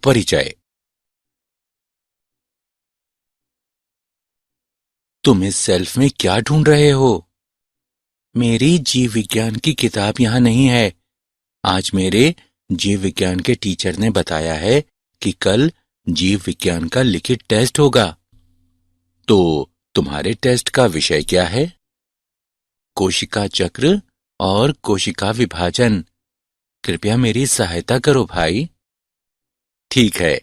परिचय। तुम इस शेल्फ में क्या ढूंढ रहे हो? मेरी जीव विज्ञान की किताब यहां नहीं है। आज मेरे जीव विज्ञान के टीचर ने बताया है कि कल जीव विज्ञान का लिखित टेस्ट होगा। तो तुम्हारे टेस्ट का विषय क्या है? कोशिका चक्र और कोशिका विभाजन। कृपया मेरी सहायता करो भाई। ठीक है,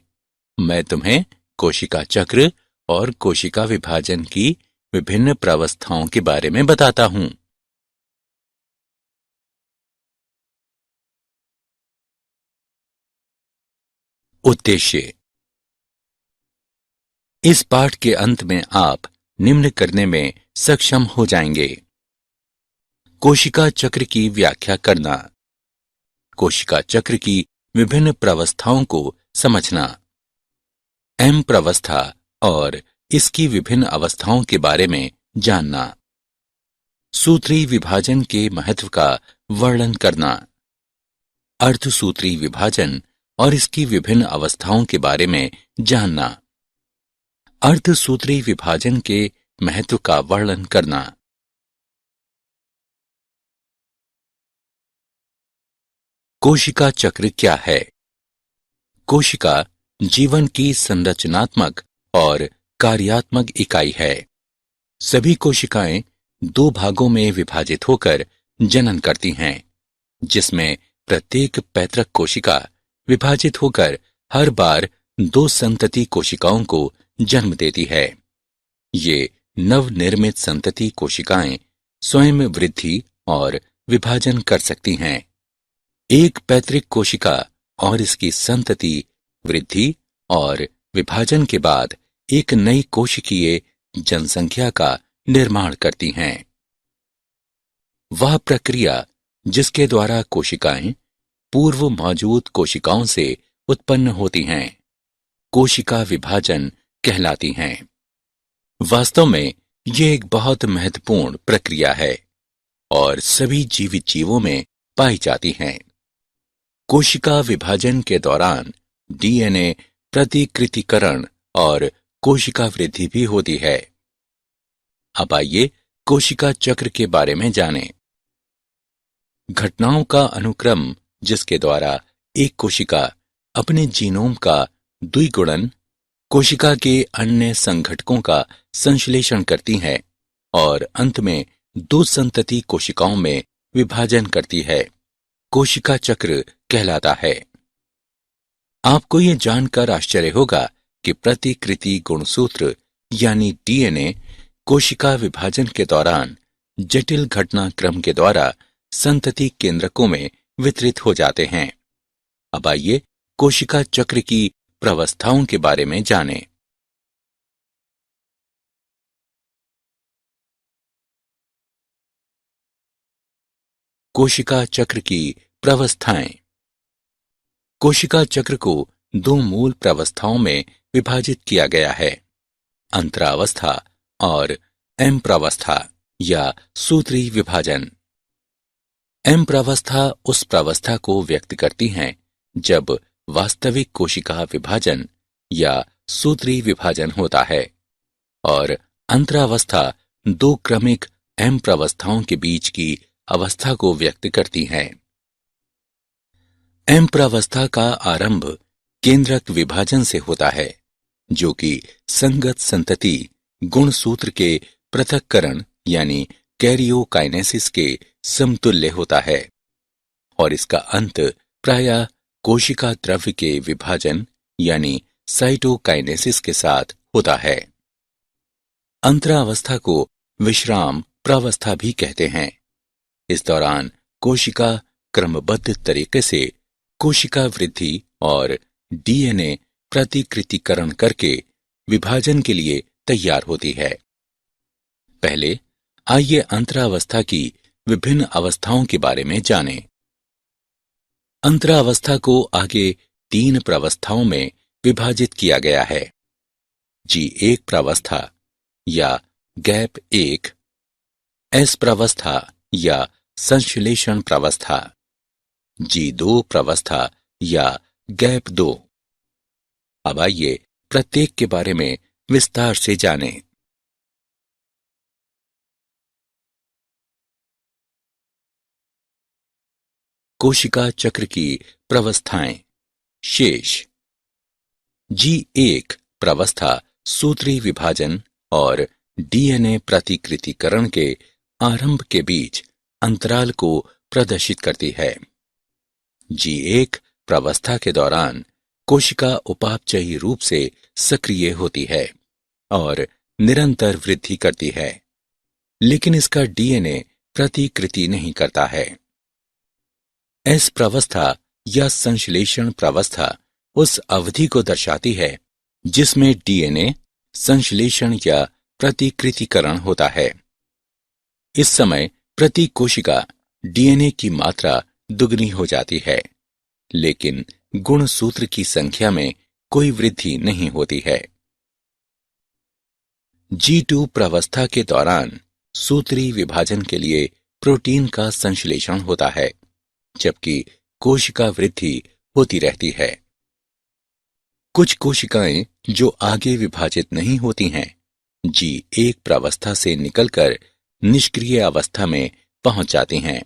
मैं तुम्हें कोशिका चक्र और कोशिका विभाजन की विभिन्न प्रावस्थाओं के बारे में बताता हूं। उद्देश्य। इस पाठ के अंत में आप निम्न करने में सक्षम हो जाएंगे। कोशिका चक्र की व्याख्या करना, कोशिका चक्र की विभिन्न प्रावस्थाओं को समझना, एम प्रावस्था और इसकी विभिन्न अवस्थाओं के बारे में जानना, सूत्री विभाजन के महत्व का वर्णन करना, अर्धसूत्री विभाजन और इसकी विभिन्न अवस्थाओं के बारे में जानना, अर्धसूत्री विभाजन के महत्व का वर्णन करना। कोशिका चक्र क्या है? कोशिका जीवन की संरचनात्मक और कार्यात्मक इकाई है। सभी कोशिकाएं दो भागों में विभाजित होकर जनन करती हैं, जिसमें प्रत्येक पैतृक कोशिका विभाजित होकर हर बार दो संतति कोशिकाओं को जन्म देती है। ये नवनिर्मित संतति कोशिकाएं स्वयं वृद्धि और विभाजन कर सकती हैं। एक पैतृक कोशिका और इसकी संतति वृद्धि और विभाजन के बाद एक नई कोशिकीय जनसंख्या का निर्माण करती हैं। वह प्रक्रिया जिसके द्वारा कोशिकाएं पूर्व मौजूद कोशिकाओं से उत्पन्न होती हैं, कोशिका विभाजन कहलाती हैं। वास्तव में यह एक बहुत महत्वपूर्ण प्रक्रिया है और सभी जीवित जीवों में पाई जाती हैं। कोशिका विभाजन के दौरान डीएनए प्रतिकृतिकरण और कोशिका वृद्धि भी होती है। अब आइए कोशिका चक्र के बारे में जानें। घटनाओं का अनुक्रम जिसके द्वारा एक कोशिका अपने जीनोम का द्विगुणन, कोशिका के अन्य संघटकों का संश्लेषण करती है और अंत में दो संतति कोशिकाओं में विभाजन करती है, कोशिका चक्र कहलाता है। आपको यह जानकर आश्चर्य होगा कि प्रतिकृति गुणसूत्र यानी डीएनए कोशिका विभाजन के दौरान जटिल घटनाक्रम के द्वारा संतति केंद्रकों में वितरित हो जाते हैं। अब आइए कोशिका चक्र की प्रावस्थाओं के बारे में जानें। कोशिका चक्र की प्रावस्थाएं। कोशिका चक्र को दो मूल प्रावस्थाओं में विभाजित किया गया है, अंतरावस्था और एम प्रावस्था या सूत्री विभाजन। एम प्रावस्था उस प्रावस्था को व्यक्त करती हैं जब वास्तविक कोशिका विभाजन या सूत्री विभाजन होता है, और अंतरावस्था दो क्रमिक एम प्रावस्थाओं के बीच की अवस्था को व्यक्त करती हैं। एम प्रावस्था का आरंभ केंद्रक विभाजन से होता है, जो कि संगत संतति गुणसूत्र के पृथक्करण यानी कैरियोकाइनेसिस के समतुल्य होता है, और इसका अंत प्रायः कोशिका द्रव्य के विभाजन यानी साइटोकाइनेसिस के साथ होता है। अंतरावस्था को विश्राम प्रावस्था भी कहते हैं। इस दौरान कोशिका क्रमबद्ध तरीके से कोशिका वृद्धि और डीएनए प्रतिकृतिकरण करके विभाजन के लिए तैयार होती है। पहले आइए अंतरावस्था की विभिन्न अवस्थाओं के बारे में जानें। अंतरावस्था को आगे तीन प्रावस्थाओं में विभाजित किया गया है। G1 प्रावस्था या गैप 1, S प्रावस्था या संश्लेषण प्रावस्था, G2 प्रावस्था या गैप 2, अब आइए प्रत्येक के बारे में विस्तार से जानें। कोशिका चक्र की प्रवस्थाएं। शेष। G1 प्रवस्था सूत्री विभाजन और डीएनए प्रतिकृतिकरण के आरंभ के बीच अंतराल को प्रदर्शित करती है। G1 प्रवस्था के दौरान कोशिका उपापचयी रूप से सक्रिय होती है और निरंतर वृद्धि करती है, लेकिन इसका डीएनए प्रतिकृति नहीं करता है। एस प्रवस्था या संश्लेषण प्रवस्था उस अवधि को दर्शाती है जिसमें डीएनए संश्लेषण या प्रतिकृतिकरण होता है। इस समय प्रति कोशिका डीएनए की मात्रा दुगनी हो जाती है, लेकिन गुणसूत्र की संख्या में कोई वृद्धि नहीं होती है। G2 प्रवस्था के दौरान सूत्री विभाजन के लिए प्रोटीन का संश्लेषण होता है, जबकि कोशिका वृद्धि होती रहती है। कुछ कोशिकाएं जो आगे विभाजित नहीं होती हैं, G1 प्रावस्था से निकलकर निष्क्रिय अवस्था में पहुंच जाती हैं,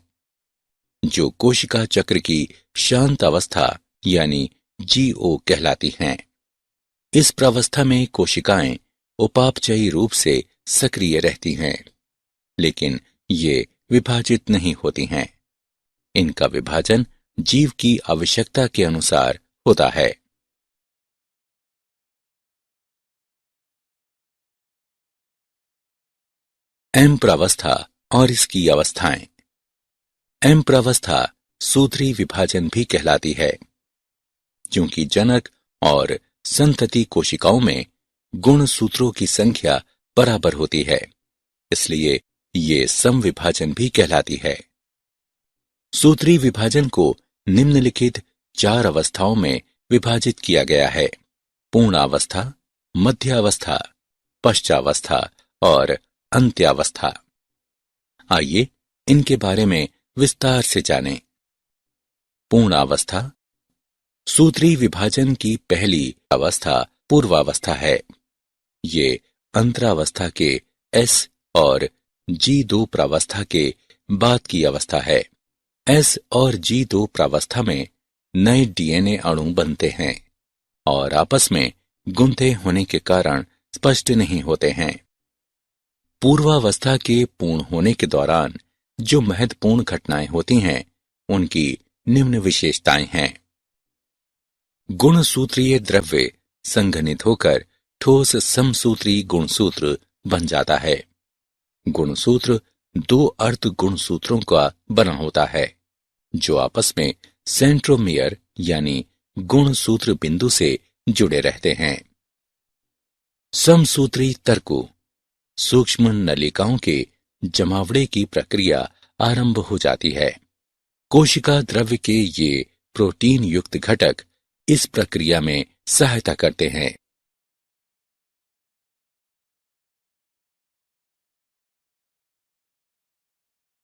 जो कोशिका चक्र की शांत अवस्था यानी G0 कहलाती हैं। इस प्रावस्था में कोशिकाएं उपापचयी रूप से सक्रिय रहती हैं, लेकिन ये विभाजित नहीं होती हैं। इनका विभाजन जीव की आवश्यकता के अनुसार होता है। एम प्रावस्था और इसकी अवस्थाएं। एम प्रावस्था सूत्री विभाजन भी कहलाती है, क्योंकि जनक और संतति कोशिकाओं में गुणसूत्रों की संख्या बराबर होती है, इसलिए ये समविभाजन भी कहलाती है। सूत्री विभाजन को निम्नलिखित 4 अवस्थाओं में विभाजित किया गया है: पूर्णावस्था, मध्यावस्था, पश्चावस्था और अंत्यावस्था। आइए इनके बारे में विस्तार से जानें। पूर्णावस्था सूत्री विभाजन की पहली अवस्था पूर्वावस्था है। ये अंतरावस्था के S और G2 प्रावस्था के बाद की अवस्था है। S और G2 प्रावस्था में नए डीएनए अणु बनते हैं और आपस में गुंथे होने के कारण स्पष्ट नहीं होते हैं। पूर्वावस्था के पूर्ण होने के दौरान जो महत्वपूर्ण घटनाएं होती हैं, उनकी निम्न विशेषताएं हैं। गुणसूत्रीय द्रव्य संघनित होकर ठोस समसूत्री गुणसूत्र बन जाता है। गुणसूत्र 2 अर्ध गुणसूत्रों का बना होता है, जो आपस में सेंट्रोमियर यानी गुणसूत्र बिंदु से जुड़े रहते हैं। समसूत्री तर्कु सूक्ष्म नलिकाओं के जमावड़े की प्रक्रिया आरंभ हो जाती है। कोशिका द्रव्य के ये प्रोटीन युक्त घटक इस प्रक्रिया में सहायता करते हैं।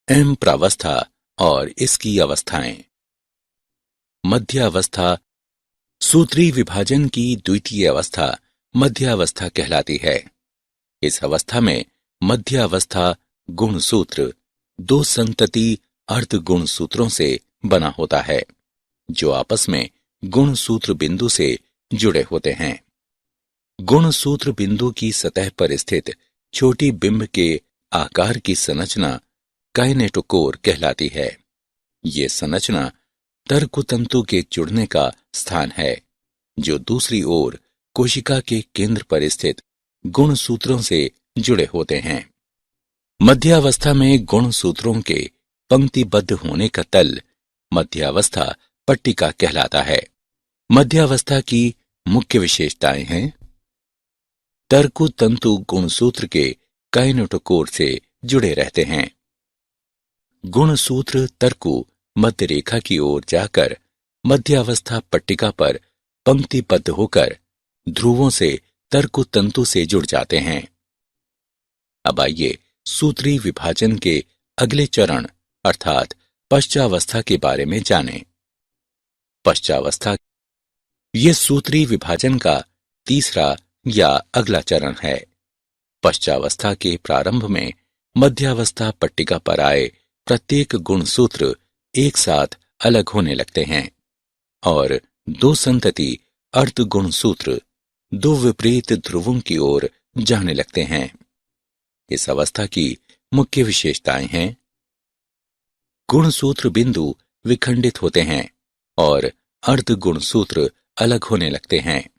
एम प्रावस्था और इसकी अवस्थाएं। मध्यावस्था सूत्री विभाजन की द्वितीय अवस्था मध्यावस्था कहलाती है। इस अवस्था में मध्यावस्था गुणसूत्र 2 संतति अर्ध गुणसूत्रों से बना होता है, जो आपस में गुणसूत्र बिंदु से जुड़े होते हैं। गुणसूत्र बिंदु की सतह पर स्थित छोटी बिंब के आकार की संरचना काइनेटोकोर कहलाती है। ये संरचना तर्कतंतु के जुड़ने का स्थान है, जो दूसरी ओर कोशिका के केंद्र पर स्थित गुणसूत्रों से जुड़े होते हैं। मध्यावस्था में गुणसूत्रों के पंक्तिबद्ध होने का तल मध्यावस्था पट्टिका कहलाता है। मध्यावस्था की मुख्य विशेषताएं हैं: तर्कतंतु गुणसूत्र के काइनेटोकोर से जुड़े रहते हैं। गुणसूत्र तर्कु मध्य रेखा की ओर जाकर मध्यावस्था पट्टिका पर पंक्तिबद्ध होकर ध्रुवों से तर्कतंतु से जुड़ जाते हैं। अब आइए सूत्री विभाजन के अगले चरण अर्थात पश्चावस्था के बारे में जानें। पश्चावस्था ये सूत्री विभाजन का तीसरा या अगला चरण है। पश्चावस्था के प्रारंभ में मध्यावस्था पट्टिका पर आए प्रत्येक गुणसूत्र एक साथ अलग होने लगते हैं और दो संतति अर्ध गुणसूत्र दो विपरीत ध्रुवों की ओर जाने लगते हैं। इस अवस्था की मुख्य विशेषताएं हैं। गुणसूत्र बिंदु विखंडित होते हैं और अर्ध गुणसूत्र अलग होने लगते हैं।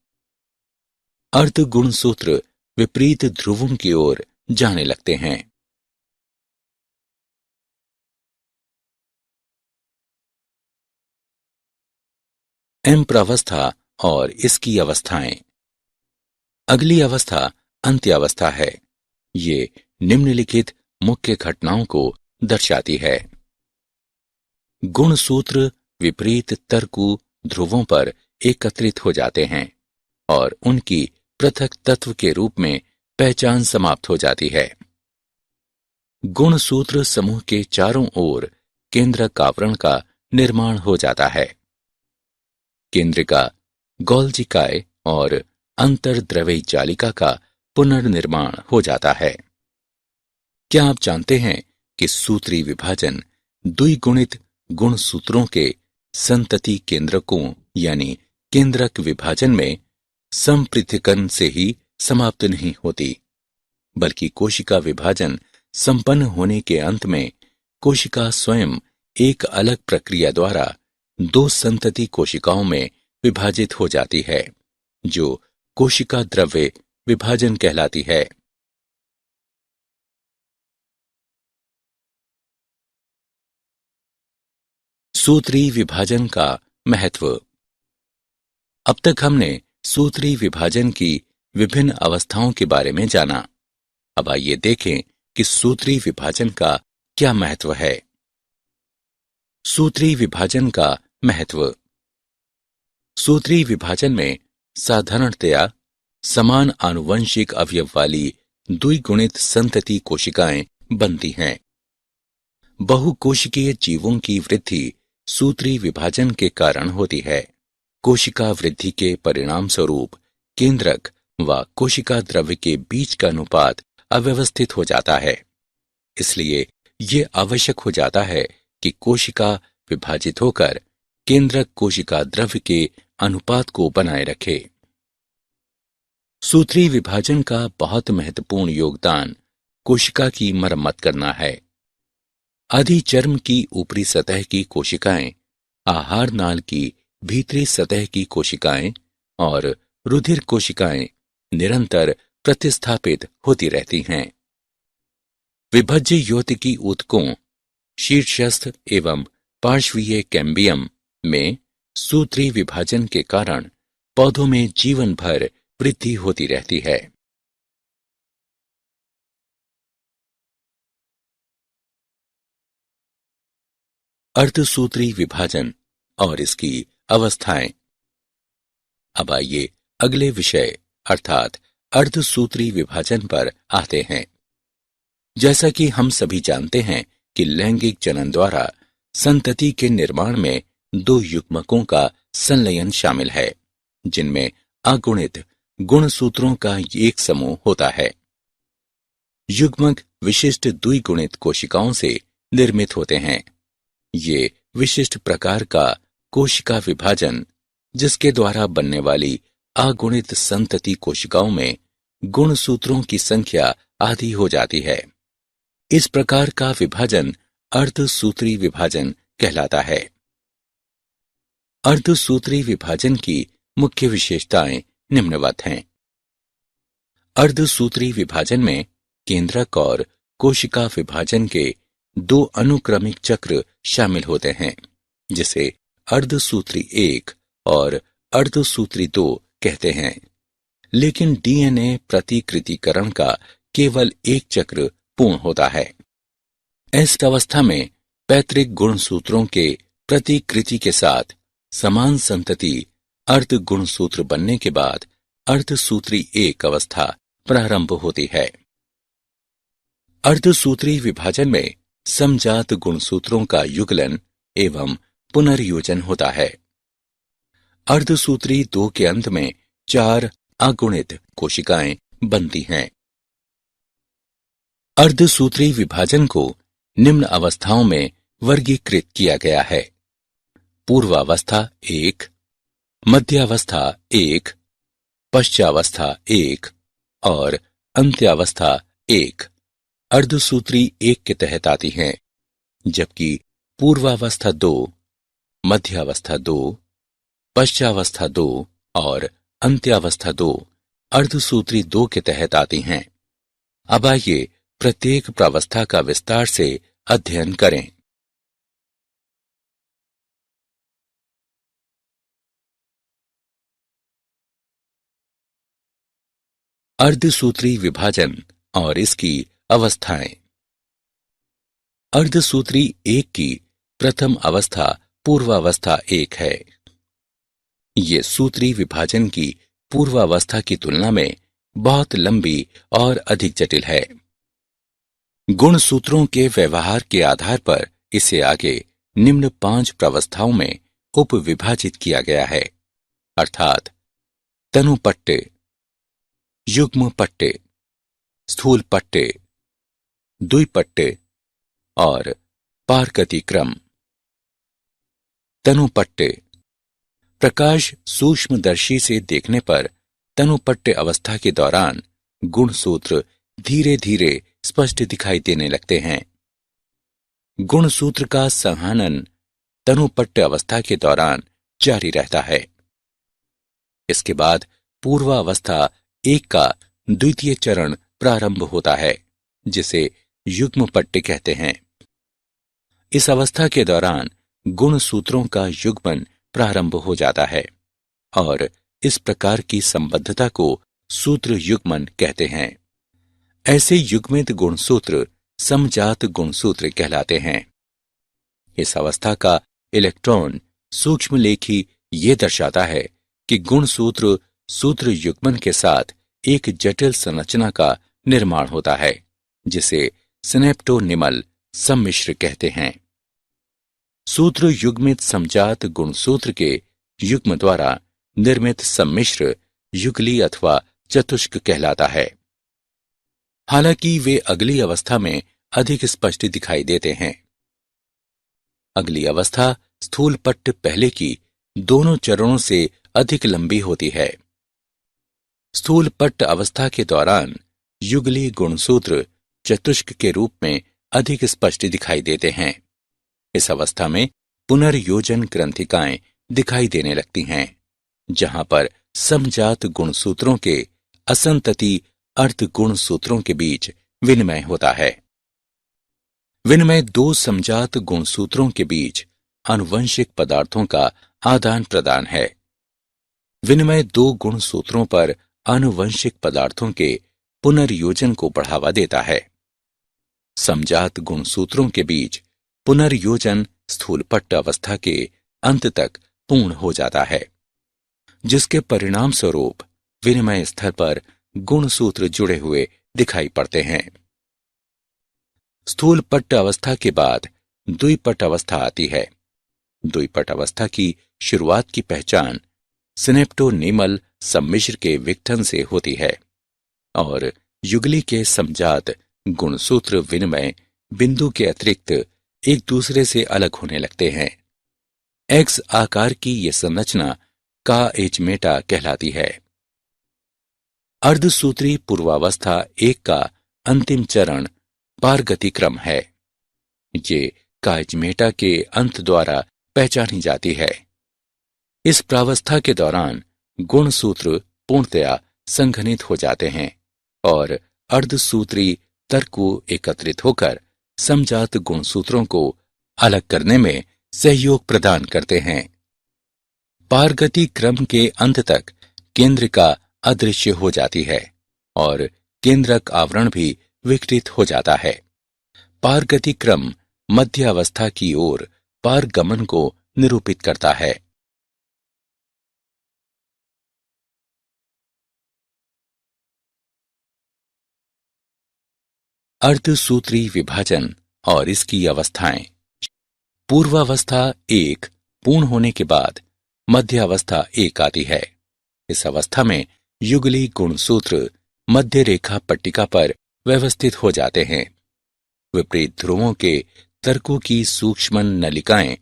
अर्ध गुणसूत्र विपरीत ध्रुवों की ओर जाने लगते हैं। एम्प्रावस्था और इसकी अवस्थाएं। अगली अवस्था अंत्यावस्था है। ये निम्नलिखित मुख्य घटनाओं को दर्शाती है। गुणसूत्र विपरीत तर्कु ध्रुवों पर एकत्रित हो जाते हैं और उनकी पृथक तत्व के रूप में पहचान समाप्त हो जाती है। गुणसूत्र समूह के चारों ओर केंद्रक आवरण का निर्माण हो जाता है। केंद्रिका, गोल्जिकाए और अंतर्द्रव्यी जालिका का पुनर्निर्माण हो जाता है। क्या आप जानते हैं कि सूत्री विभाजन द्विगुणित गुणसूत्रों के संतति केंद्रकों यानी केंद्रक विभाजन में संपृथकन से ही समाप्त नहीं होती, बल्कि कोशिका विभाजन संपन्न होने के अंत में कोशिका स्वयं एक अलग प्रक्रिया द्वारा दो संतति कोशिकाओं में विभाजित हो जाती है, जो कोशिका द्रव्य विभाजन कहलाती है। सूत्री विभाजन का महत्व। अब तक हमने सूत्री विभाजन की विभिन्न अवस्थाओं के बारे में जाना। अब आइए देखें कि सूत्री विभाजन का क्या महत्व है। सूत्री विभाजन का महत्व। सूत्री विभाजन में साधारणतया समान आनुवंशिक अवयव वाली द्विगुणित संतति कोशिकाएं बनती हैं। बहुकोशिकीय जीवों की वृद्धि सूत्री विभाजन के कारण होती है। कोशिका वृद्धि के परिणाम स्वरूप केंद्रक व कोशिका द्रव्य के बीच का अनुपात अव्यवस्थित हो जाता है। इसलिए ये आवश्यक हो जाता है कि कोशिका विभाजित होकर केंद्रक कोशिका द्रव्य के अनुपात को बनाए रखे। सूत्री विभाजन का बहुत महत्वपूर्ण योगदान कोशिका की मरम्मत करना है। अधिचर्म की ऊपरी सतह की कोशिकाएं, आहार नाल की भीतरी सतह की कोशिकाएं और रुधिर कोशिकाएं निरंतर प्रतिस्थापित होती रहती हैं। विभज्य योतिकी ऊतकों, शीर्षस्थ एवं पार्श्वीय कैम्बियम में सूत्री विभाजन के कारण पौधों में जीवन भर वृद्धि होती रहती है। अर्धसूत्री विभाजन और इसकी अवस्थाएं। अब आइए अगले विषय अर्थात अर्धसूत्री विभाजन पर आते हैं। जैसा कि हम सभी जानते हैं कि लैंगिक जनन द्वारा संतति के निर्माण में दो युग्मकों का संलयन शामिल है, जिनमें अगुणित गुणसूत्रों का एक समूह होता है। युग्मक विशिष्ट द्विगुणित कोशिकाओं से निर्मित होते हैं। ये विशिष्ट प्रकार का कोशिका विभाजन, जिसके द्वारा बनने वाली अगुणित संतति कोशिकाओं में गुणसूत्रों की संख्या आधी हो जाती है। इस प्रकार का विभाजन अर्धसूत्री विभाजन कहलाता है। अर्धसूत्री विभाजन की मुख्य विशेषताएं निम्नवत हैं। अर्धसूत्री विभाजन में केंद्रक और कोशिका विभाजन के दो अनुक्रमिक चक्र शामिल होते हैं, जिसे अर्धसूत्री 1 और अर्धसूत्री 2 कहते हैं। लेकिन डीएनए प्रतिकृतिकरण का केवल एक चक्र पूर्ण होता है। इस अवस्था में पैतृक गुणसूत्रों के प्रतिकृति के साथ समान संतति अर्ध गुणसूत्र बनने के बाद अर्धसूत्री 1 अवस्था प्रारंभ होती है। अर्धसूत्री विभाजन में समजात गुणसूत्रों का युगलन एवं पुनर्योजन होता है। अर्धसूत्री 2 के अंत में 4 अगुणित कोशिकाएं बनती हैं। अर्धसूत्री विभाजन को निम्न अवस्थाओं में वर्गीकृत किया गया है। पूर्वावस्था 1, मध्यावस्था 1, पश्चावस्था 1 और अंत्यावस्था 1 अर्धसूत्री 1 के तहत आती हैं, जबकि पूर्वावस्था 2, मध्यावस्था 2, पश्चावस्था 2 और अंत्यावस्था 2 अर्धसूत्री 2 के तहत आती हैं। अब आइए प्रत्येक प्रावस्था का विस्तार से अध्ययन करें। अर्धसूत्री विभाजन और इसकी अवस्थाएं। अर्धसूत्री 1 की प्रथम अवस्था पूर्वावस्था 1 है। ये सूत्री विभाजन की पूर्वावस्था की तुलना में बहुत लंबी और अधिक जटिल है। गुणसूत्रों के व्यवहार के आधार पर इसे आगे निम्न 5 प्रावस्थाओं में उपविभाजित किया गया है, अर्थात तनुपट्टे, युग्म पट्टे, स्थूल पट्टे, द्विपट्टे और पारगति क्रम। तनुपट्टे। प्रकाश सूक्ष्मदर्शी से देखने पर तनुपट्टे अवस्था के दौरान गुणसूत्र धीरे धीरे स्पष्ट दिखाई देने लगते हैं। गुणसूत्र का संहनन तनुपट्टे अवस्था के दौरान जारी रहता है। इसके बाद पूर्वावस्था 1 का द्वितीय चरण प्रारंभ होता है, जिसे युग्म पट्टे कहते हैं। इस अवस्था के दौरान गुणसूत्रों का युग्मन प्रारंभ हो जाता है और इस प्रकार की संबद्धता को सूत्र युग्मन कहते हैं। ऐसे युग्मित गुणसूत्र समजात गुणसूत्र कहलाते हैं। इस अवस्था का इलेक्ट्रॉन सूक्ष्मलेखी ये दर्शाता है कि गुणसूत्र सूत्र युग्मन के साथ एक जटिल संरचना का निर्माण होता है, जिसे सिनेप्टोनिमल सम्मिश्र कहते हैं। सूत्र युग्मित समजात गुणसूत्र के युग्म द्वारा निर्मित सम्मिश्र युगली अथवा चतुष्क कहलाता है। हालांकि वे अगली अवस्था में अधिक स्पष्ट दिखाई देते हैं। अगली अवस्था स्थूल पट्ट पहले की दोनों चरणों से अधिक लंबी होती है। स्थूल पट्ट अवस्था के दौरान युगली गुणसूत्र चतुष्क के रूप में अधिक स्पष्ट दिखाई देते हैं। इस अवस्था में पुनर्योजन ग्रंथिकाएं दिखाई देने लगती हैं, जहां पर समजात गुणसूत्रों के असंतति अर्ध गुणसूत्रों के बीच विनिमय होता है। विनिमय 2 समजात गुणसूत्रों के बीच आनुवंशिक पदार्थों का आदान प्रदान है। विनिमय 2 गुणसूत्रों पर आनुवंशिक पदार्थों के पुनर्योजन को बढ़ावा देता है। समजात गुणसूत्रों के बीच पुनर्योजन स्थूल पट्ट अवस्था के अंत तक पूर्ण हो जाता है, जिसके परिणाम स्वरूप विनिमय स्तर पर गुणसूत्र जुड़े हुए दिखाई पड़ते हैं। स्थूल पट्ट अवस्था के बाद द्विपट अवस्था आती है। द्विपट अवस्था की शुरुआत की पहचान सिनेप्टोनिमल सम्मिश्र के विघटन से होती है और युगली के समजात गुणसूत्र विनिमय बिंदु के अतिरिक्त एक दूसरे से अलग होने लगते हैं। एक्स आकार की यह संरचना काएचमेटा कहलाती है। अर्धसूत्री पूर्वावस्था 1 का अंतिम चरण पारगति क्रम है। ये काएचमेटा के अंत द्वारा पहचानी जाती है। इस प्रावस्था के दौरान गुणसूत्र पूर्णतया संघनित हो जाते हैं और अर्धसूत्री तर्कु एकत्रित होकर समजात गुणसूत्रों को अलग करने में सहयोग प्रदान करते हैं। पारगति क्रम के अंत तक केंद्रिका अदृश्य हो जाती है और केंद्रक आवरण भी विकृत हो जाता है। पारगति क्रम मध्य अवस्था की ओर पारगमन को निरूपित करता है। अर्धसूत्री विभाजन और इसकी अवस्थाएं। पूर्वावस्था 1 पूर्ण होने के बाद मध्यावस्था 1 आती है। इस अवस्था में युगली गुणसूत्र मध्य रेखा पट्टिका पर व्यवस्थित हो जाते हैं। विपरीत ध्रुवों के तर्कों की सूक्ष्म नलिकाएं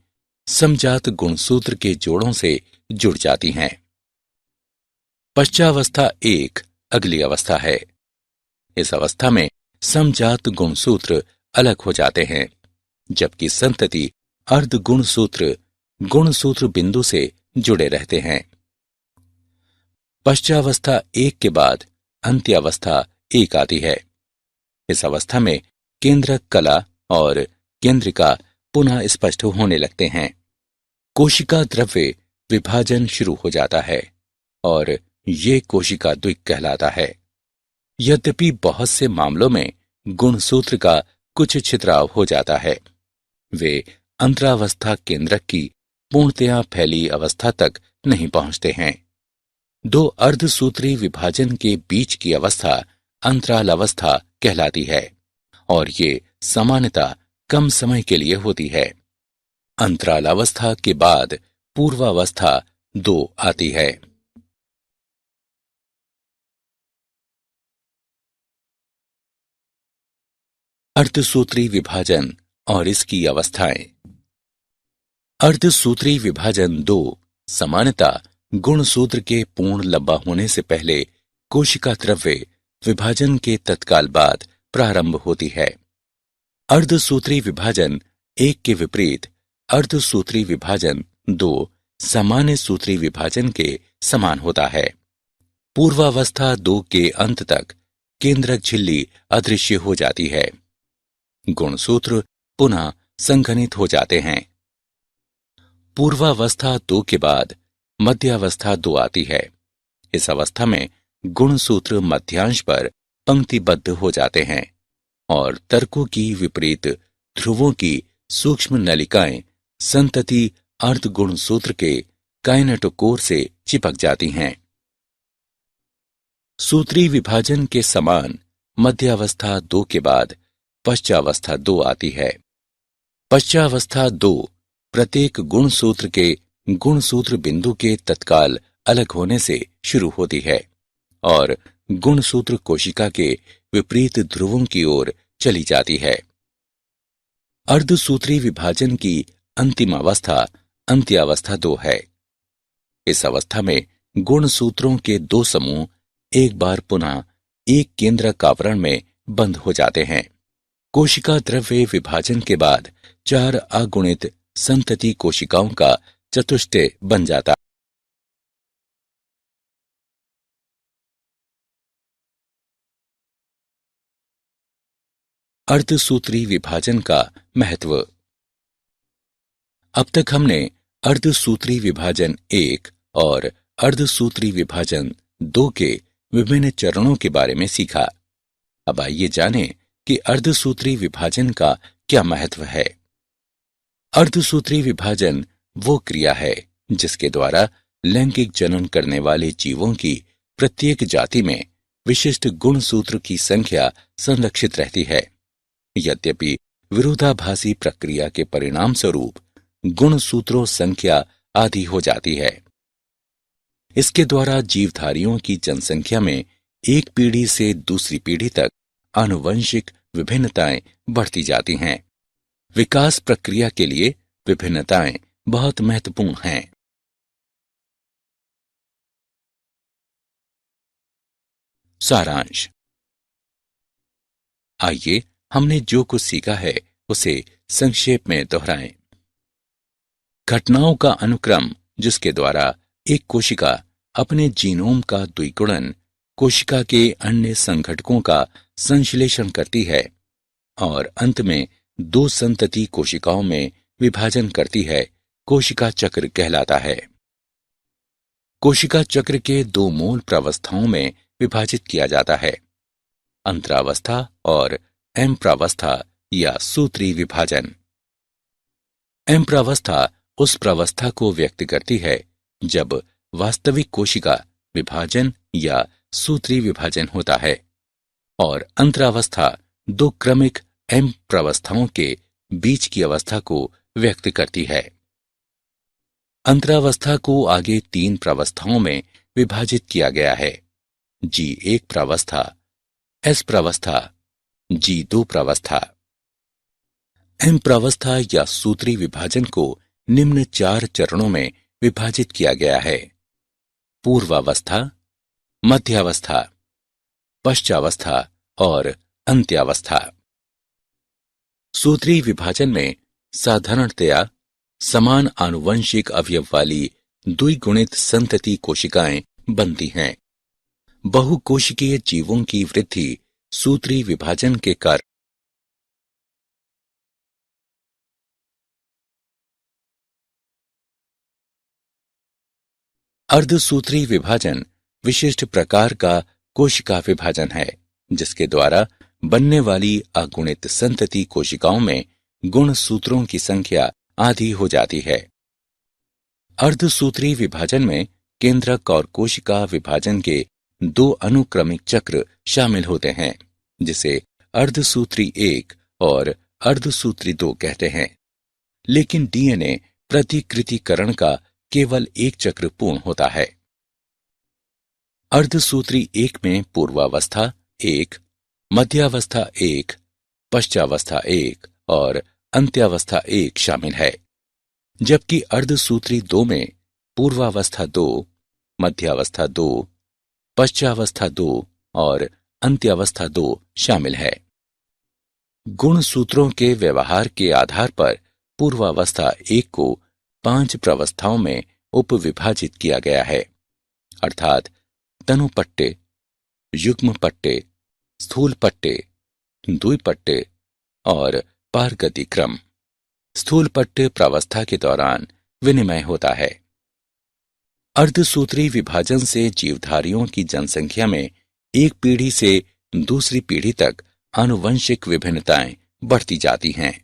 समजात गुणसूत्र के जोड़ों से जुड़ जाती हैं। पश्चावस्था 1 अगली अवस्था है। इस अवस्था में समजात गुणसूत्र अलग हो जाते हैं, जबकि संतति अर्ध गुणसूत्र बिंदु से जुड़े रहते हैं। पश्चावस्था 1 के बाद अंत्यावस्था 1 आती है। इस अवस्था में केंद्रक कला और केंद्रिका पुनः स्पष्ट होने लगते हैं। कोशिका द्रव्य विभाजन शुरू हो जाता है और ये कोशिका द्विक कहलाता है। यद्यपि बहुत से मामलों में गुणसूत्र का कुछ छितराव हो जाता है, वे अंतरावस्था केंद्रक की पूर्णतया फैली अवस्था तक नहीं पहुंचते हैं। दो अर्धसूत्री विभाजन के बीच की अवस्था अंतराल अवस्था कहलाती है और ये सामान्यतः कम समय के लिए होती है। अंतराल अवस्था के बाद पूर्वावस्था 2 आती है। अर्धसूत्री विभाजन और इसकी अवस्थाएं। अर्धसूत्री विभाजन 2 सामान्यतः गुणसूत्र के पूर्ण लंबा होने से पहले कोशिका द्रव्य विभाजन के तत्काल बाद प्रारंभ होती है। अर्धसूत्री विभाजन 1 के विपरीत अर्धसूत्री विभाजन 2 सामान्य सूत्री विभाजन के समान होता है। पूर्वावस्था 2 के अंत तक केंद्रक झिल्ली अदृश्य हो जाती है। गुणसूत्र पुनः संघनित हो जाते हैं। पूर्वावस्था 2 के बाद मध्यावस्था 2 आती है। इस अवस्था में गुणसूत्र मध्यांश पर पंक्तिबद्ध हो जाते हैं और तर्कों की विपरीत ध्रुवों की सूक्ष्म नलिकाएं संतति अर्ध गुणसूत्र के काइनेटोकोर से चिपक जाती हैं। सूत्री विभाजन के समान मध्यावस्था 2 के बाद पश्चावस्था 2 आती है। पश्चावस्था 2 प्रत्येक गुणसूत्र के गुणसूत्र बिंदु के तत्काल अलग होने से शुरू होती है और गुणसूत्र कोशिका के विपरीत ध्रुवों की ओर चली जाती है। अर्धसूत्री विभाजन की अंतिम अवस्था अंत्यावस्था 2 है। इस अवस्था में गुणसूत्रों के 2 समूह एक बार पुनः एक केंद्रक आवरण में बंद हो जाते हैं। कोशिका द्रव्य विभाजन के बाद 4 अगुणित संतति कोशिकाओं का चतुष्टय बन जाता है। अर्धसूत्री विभाजन का महत्व। अब तक हमने अर्धसूत्री विभाजन 1 और अर्धसूत्री विभाजन 2 के विभिन्न चरणों के बारे में सीखा। अब आइए जानें कि अर्धसूत्री विभाजन का क्या महत्व है। अर्धसूत्री विभाजन वो क्रिया है जिसके द्वारा लैंगिक जनन करने वाले जीवों की प्रत्येक जाति में विशिष्ट गुणसूत्र की संख्या संरक्षित रहती है। यद्यपि विरोधाभासी प्रक्रिया के परिणाम स्वरूप गुणसूत्रों संख्या आधी हो जाती है। इसके द्वारा जीवधारियों की जनसंख्या में एक पीढ़ी से दूसरी पीढ़ी तक आनुवंशिक विभिन्नताएं बढ़ती जाती हैं। विकास प्रक्रिया के लिए विभिन्नताएं बहुत महत्वपूर्ण हैं। सारांश। आइए हमने जो कुछ सीखा है उसे संक्षेप में दोहराएं। घटनाओं का अनुक्रम जिसके द्वारा एक कोशिका अपने जीनोम का द्विगुणन कोशिका के अन्य संघटकों का संश्लेषण करती है और अंत में 2 संतति कोशिकाओं में विभाजन करती है, कोशिका चक्र कहलाता है। कोशिका चक्र के 2 मूल प्रावस्थाओं में विभाजित किया जाता है, अंतरावस्था और एम्प्रावस्था या सूत्री विभाजन। एम्प्रावस्था उस प्रावस्था को व्यक्त करती है जब वास्तविक कोशिका विभाजन या सूत्री विभाजन होता है और अंतरावस्था 2 क्रमिक एम्प्रावस्थाओं के बीच की अवस्था को व्यक्त करती है। अंतरावस्था को आगे 3 प्रावस्थाओं में विभाजित किया गया है। G1 प्रावस्था, S प्रावस्था, G2 प्रावस्था। M प्रावस्था या सूत्री विभाजन को निम्न 4 चरणों में विभाजित किया गया है: पूर्वावस्था, मध्यावस्था, पश्चावस्था और अंत्यावस्था। सूत्री विभाजन में साधारणतया समान आनुवंशिक अवयव वाली द्विगुणित संतति कोशिकाएं बनती हैं। बहुकोशिकीय जीवों की वृद्धि सूत्री विभाजन के कारण अर्धसूत्री विभाजन विशिष्ट प्रकार का कोशिका विभाजन है, जिसके द्वारा बनने वाली अगुणित संतति कोशिकाओं में गुणसूत्रों की संख्या आधी हो जाती है। अर्धसूत्री विभाजन में केंद्रक और कोशिका विभाजन के 2 अनुक्रमिक चक्र शामिल होते हैं, जिसे अर्धसूत्री 1 और अर्धसूत्री 2 कहते हैं। लेकिन डीएनए प्रतिकृतिकरण का केवल एक चक्र पूर्ण होता है। अर्धसूत्री 1 में पूर्वावस्था 1, मध्यावस्था 1, पश्चावस्था 1 और अंत्यावस्था 1 शामिल है, जबकि अर्धसूत्री 2 में पूर्वावस्था 2, मध्यावस्था 2, पश्चावस्था 2 और अंत्यावस्था 2 शामिल है। गुणसूत्रों के व्यवहार के आधार पर पूर्वावस्था 1 को 5 प्रावस्थाओं में उपविभाजित किया गया है, अर्थात तनुपट्टे, युग्म पट्टे, स्थूल पट्टे, द्विपट्टे और पारगति क्रम। स्थूल पट्टे प्रावस्था के दौरान विनिमय होता है। अर्धसूत्री विभाजन से जीवधारियों की जनसंख्या में एक पीढ़ी से दूसरी पीढ़ी तक आनुवंशिक विभिन्नताएं बढ़ती जाती हैं।